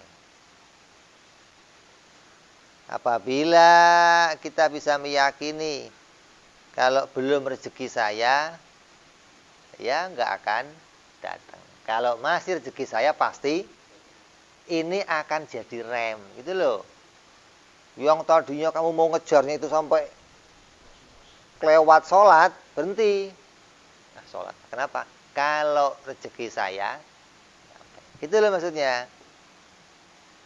Apabila kita bisa meyakini kalau belum rezeki saya, ya nggak akan datang. Kalau masih rezeki saya pasti ini akan jadi rem, gitu loh. Yang tadinya kamu mau ngejarnya itu sampai kelewat sholat, berhenti. Nah, sholat. Kenapa? Kalau rezeki saya, itu loh maksudnya.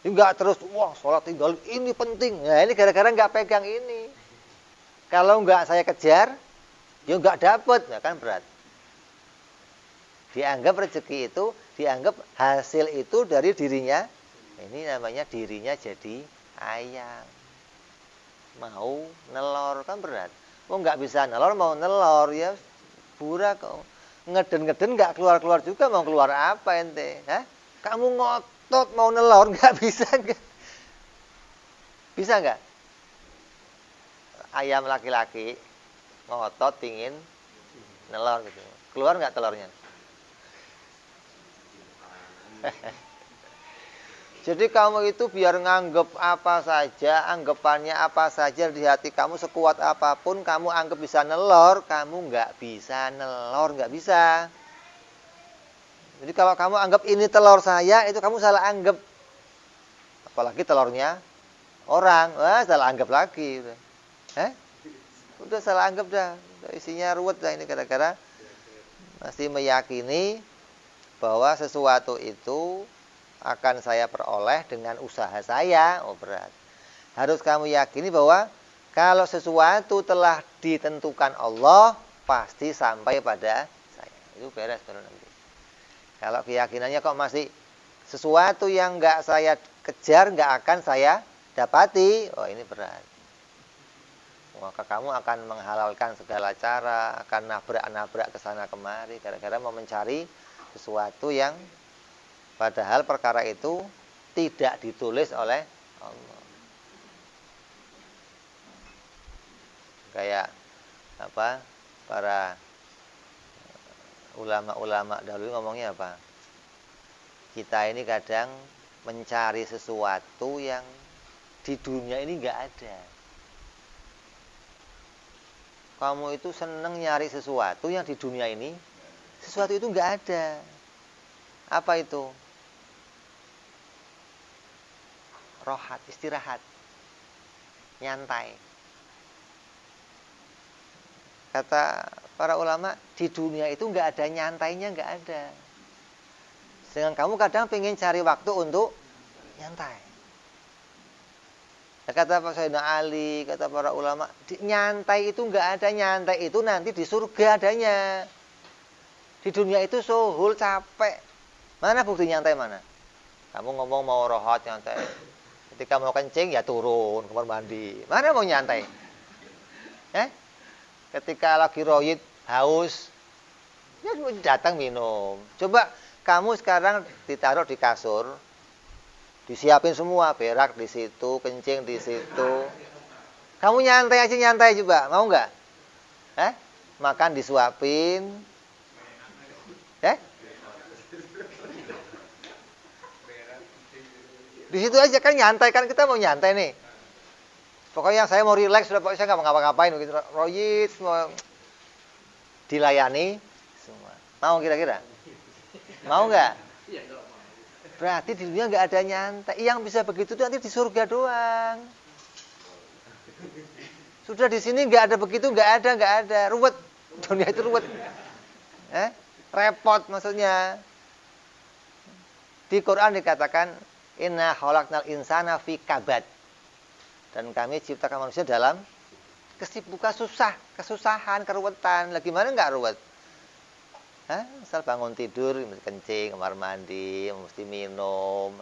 Enggak terus, wah sholat tinggal, ini penting. Nah ini gara-gara nggak pegang ini. Kalau nggak saya kejar, ya nggak dapet, ya kan berat. Dianggap rezeki itu, dianggap hasil itu dari dirinya. Ini namanya dirinya jadi ayam. Mau nelor kan berat. Oh nggak bisa nelor, mau nelor ya burak kok. Ngeden-ngeden nggak keluar-keluar juga, mau keluar apa ente? Hah? Kamu ngotot mau nelor nggak bisa nggak? Bisa nggak? Ayam laki-laki ngotot pingin nelor gitu. Keluar nggak telurnya? Jadi kamu itu biar nganggep apa saja, anggapannya apa saja di hati kamu, sekuat apapun kamu anggap bisa nelor, kamu nggak bisa nelor, nggak bisa. Jadi kalau kamu anggap ini telur saya, itu kamu salah anggap. Apalagi telurnya orang, wah salah anggap lagi. Udah salah anggap dah. Isinya ruwet dah ini gara-gara masih meyakini bahwa sesuatu itu akan saya peroleh dengan usaha saya. Oh berat. Harus kamu yakini bahwa kalau sesuatu telah ditentukan Allah, pasti sampai pada saya. Itu beres baru nanti. Kalau keyakinannya kok masih sesuatu yang nggak saya kejar, nggak akan saya dapati, oh ini berat. Maka kamu akan menghalalkan segala cara, akan nabrak-nabrak ke sana kemari, gara-gara mau mencari sesuatu yang padahal perkara itu tidak ditulis oleh Allah. Kayak apa? Para ulama-ulama dahulu ngomongnya apa? Kita ini kadang mencari sesuatu yang di dunia ini nggak ada. Kamu itu seneng nyari sesuatu yang di dunia ini, sesuatu itu nggak ada. Apa itu? Rohat, istirahat, nyantai. Kata para ulama, di dunia itu nggak ada nyantainya, nggak ada. Sedangkan kamu kadang pengen cari waktu untuk nyantai. Kata Pak Sayyidina Ali, kata para ulama, nyantai itu nggak ada, nyantai itu nanti di surga adanya. Di dunia itu suhul, capek. Mana bukti nyantai mana? Kamu ngomong mau rohat nyantai. Ketika mau kencing ya turun kamar mandi. Mana mau nyantai? Ketika lagi royit haus, ya datang minum. Coba kamu sekarang ditaruh di kasur, disiapin semua, berak di situ, kencing di situ. Kamu nyantai aja, nyantai coba, mau nggak? Makan disuapin, di situ aja kan nyantai, kan kita mau nyantai nih. Pokoknya saya mau rileks, sudah pokoknya saya nggak mau ngapa-ngapain begitu. Royit semua dilayani semua. Mau kira-kira? Mau nggak? Berarti di dunia nggak ada nyantai. Yang bisa begitu itu nanti di surga doang. Sudah di sini nggak ada begitu, nggak ada. Ruwet. Dunia itu ruwet. Repot maksudnya. Di Quran dikatakan inna khalaqnal insana fi kabad. Dan kami ciptakan manusia dalam kesibukan, kesusahan, keruwetan. Lah gimana nggak ruwet? Misal bangun tidur, mesti kencing, kamar mandi, mesti minum,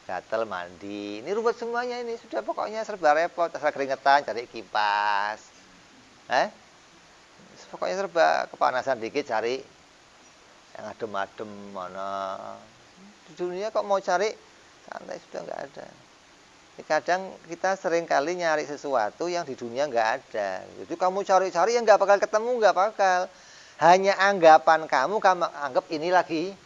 gatel mandi. Ini ruwet semuanya ini. Sudah pokoknya serba repot. Asal keringetan, cari kipas. Pokoknya serba kepanasan dikit, cari yang adem-adem mana. Di dunia kok mau cari santai, sudah nggak ada. Kadang kita sering kali nyari sesuatu yang di dunia nggak ada. Jadi kamu cari-cari yang nggak bakal ketemu, nggak bakal. Hanya anggapan kamu anggap ini lagi.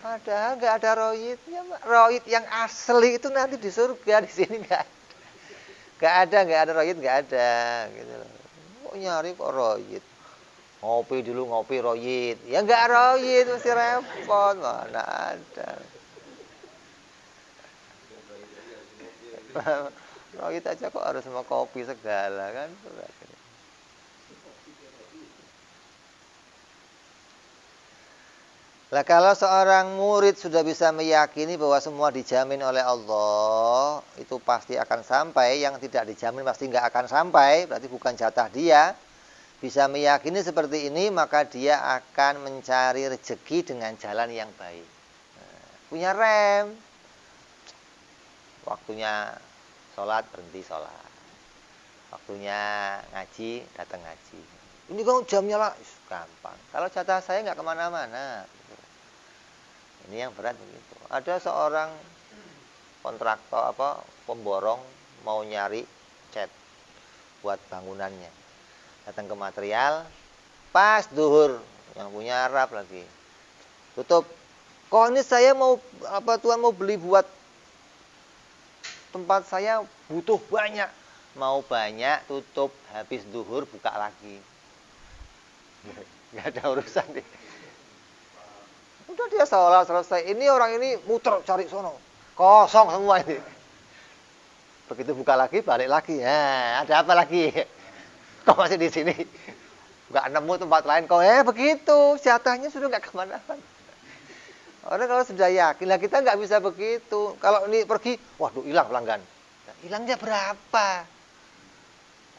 Padahal nggak ada royitnya. Royit yang asli itu nanti di surga, di sini nggak ada. Nggak ada royit, nggak ada. Gitu loh. Kok nyari kok royit? Ngopi dulu, ngopi royit. Ya nggak royit, mesti repot. Mana ada. Royit aja kok harus sama kopi segala kan. Lah kalau seorang murid sudah bisa meyakini bahwa semua dijamin oleh Allah, itu pasti akan sampai. Yang tidak dijamin pasti nggak akan sampai, berarti bukan jatah dia. bisa meyakini seperti ini, maka dia akan mencari rezeki dengan jalan yang baik. Punya rem, waktunya sholat berhenti sholat, waktunya ngaji datang ngaji. Ini kan jamnya lah, gampang. Kalau jatah saya nggak kemana-mana. Ini yang berat begitu. Ada seorang kontraktor pemborong mau nyari cat buat bangunannya. Datang ke material, pas duhur, yang punya Arab lagi. Tutup. Kok ini saya mau Tuhan mau beli buat tempat saya butuh banyak. Mau banyak, tutup, habis duhur buka lagi. Nggak ada urusan nih. Udah dia sholat selesai. Ini orang ini muter cari sono. Kosong semua ini. Begitu buka lagi, balik lagi. Nah, ada apa lagi? Kok masih di sini? Nggak nemu tempat lain. Kok begitu? Jatahnya sudah nggak kemana-mana. Orang kalau sudah yakin, lah kita nggak bisa begitu. Kalau ini pergi, waduh hilang pelanggan. Nah, hilangnya berapa?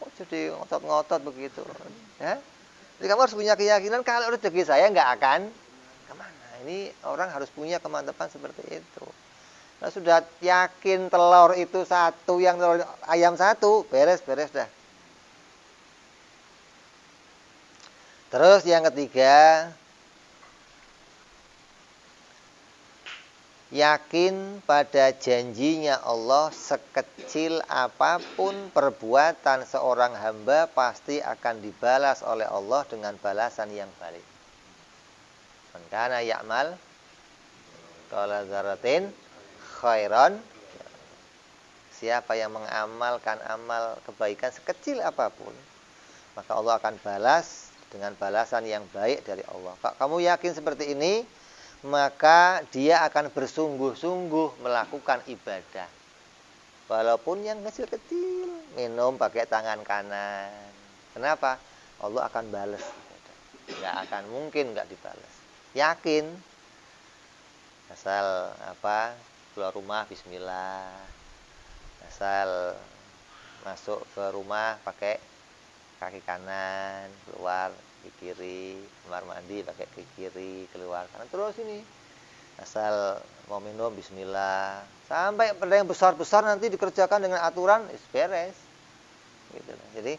Kok jadi ngotot-ngotot begitu? Ya? Jadi kamu harus punya keyakinan kalau rezeki saya nggak akan kemana. Ini orang harus punya kemantapan seperti itu. Nah, sudah yakin telur itu satu, yang telur ayam satu, beres-beres dah. Terus yang ketiga, yakin pada janjinya Allah, sekecil apapun perbuatan seorang hamba pasti akan dibalas oleh Allah dengan balasan yang balik. Man kana ya'mal qala dzarratin khairan, siapa yang mengamalkan amal kebaikan sekecil apapun, maka Allah akan balas dengan balasan yang baik dari Allah. Kalau kamu yakin seperti ini, maka dia akan bersungguh-sungguh melakukan ibadah. Walaupun yang kecil-kecil, minum pakai tangan kanan. Kenapa? Allah akan balas. Nggak akan mungkin nggak dibalas. Yakin. Asal keluar rumah bismillah. Asal masuk ke rumah pakai kaki kanan, keluar ke kiri, kamar mandi pakai ke kiri, keluar kanan, terus ini. Asal mau minum bismillah. Sampai pada yang besar-besar nanti dikerjakan dengan aturan, beres. Gitu. Jadi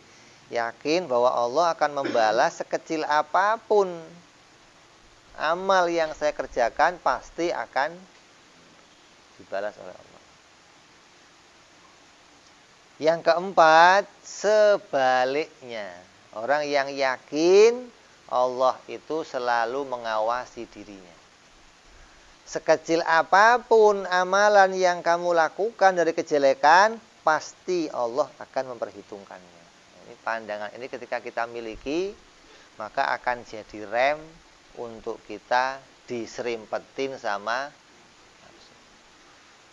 yakin bahwa Allah akan membalas sekecil apapun amal yang saya kerjakan, pasti akan dibalas oleh Allah. Yang keempat, sebaliknya, orang yang yakin Allah itu selalu mengawasi dirinya. Sekecil apapun amalan yang kamu lakukan dari kejelekan, pasti Allah akan memperhitungkannya. Ini pandangan ini ketika kita miliki, maka akan jadi rem untuk kita diserimpetin sama,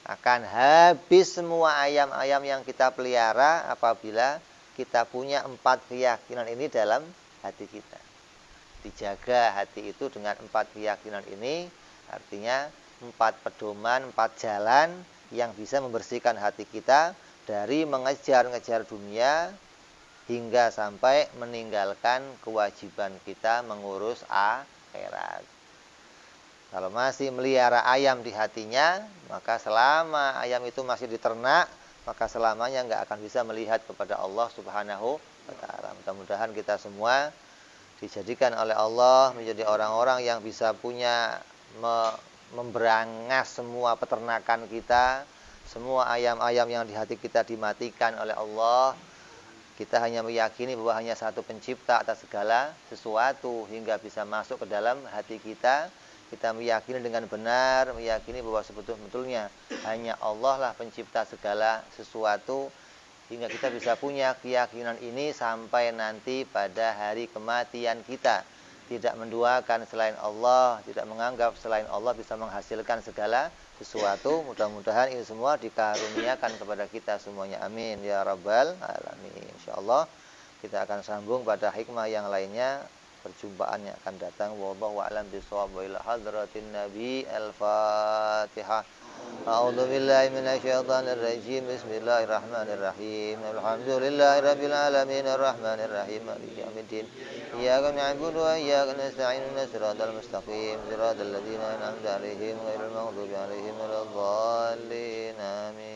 akan habis semua ayam-ayam yang kita pelihara apabila kita punya 4 keyakinan ini dalam hati kita. Dijaga hati itu dengan 4 keyakinan ini, artinya 4 pedoman, 4 jalan yang bisa membersihkan hati kita dari mengejar-ngejar dunia hingga sampai meninggalkan kewajiban kita mengurus akhirat. Kalau masih melihara ayam di hatinya, maka selama ayam itu masih diternak, maka selamanya nggak akan bisa melihat kepada Allah Subhanahu wa Ta'ala. Mudah-mudahan kita semua dijadikan oleh Allah menjadi orang-orang yang bisa punya memberangas semua peternakan kita, semua ayam-ayam yang di hati kita dimatikan oleh Allah. Kita hanya meyakini bahwa hanya satu pencipta atas segala sesuatu hingga bisa masuk ke dalam hati kita. Kita meyakini dengan benar, meyakini bahwa sebetulnya hanya Allah lah pencipta segala sesuatu, hingga kita bisa punya keyakinan ini sampai nanti pada hari kematian kita. Tidak menduakan selain Allah, tidak menganggap selain Allah bisa menghasilkan segala sesuatu. Mudah-mudahan ini semua dikaruniakan kepada kita semuanya. Amin ya rabbal alamin. Insyaallah kita akan sambung pada hikmah yang lainnya. perjumpaan yang akan datang. Wallahu a'lam bishawab. Wa ila hadratin nabi. Al-Fatihah. A'udzu billahi minasyaitonir rajim. Bismillahirrahmanirrahim. Alhamdulillahi rabbil alamin arrahmanir rahim maliki yaumiddin. Iyyaka na'budu wa iyyaka nasta'in. Shiratal mustaqim. Shiratal ladzina an'amta 'alaihim ghairil maghdubi 'alaihim waladdallin. Amin.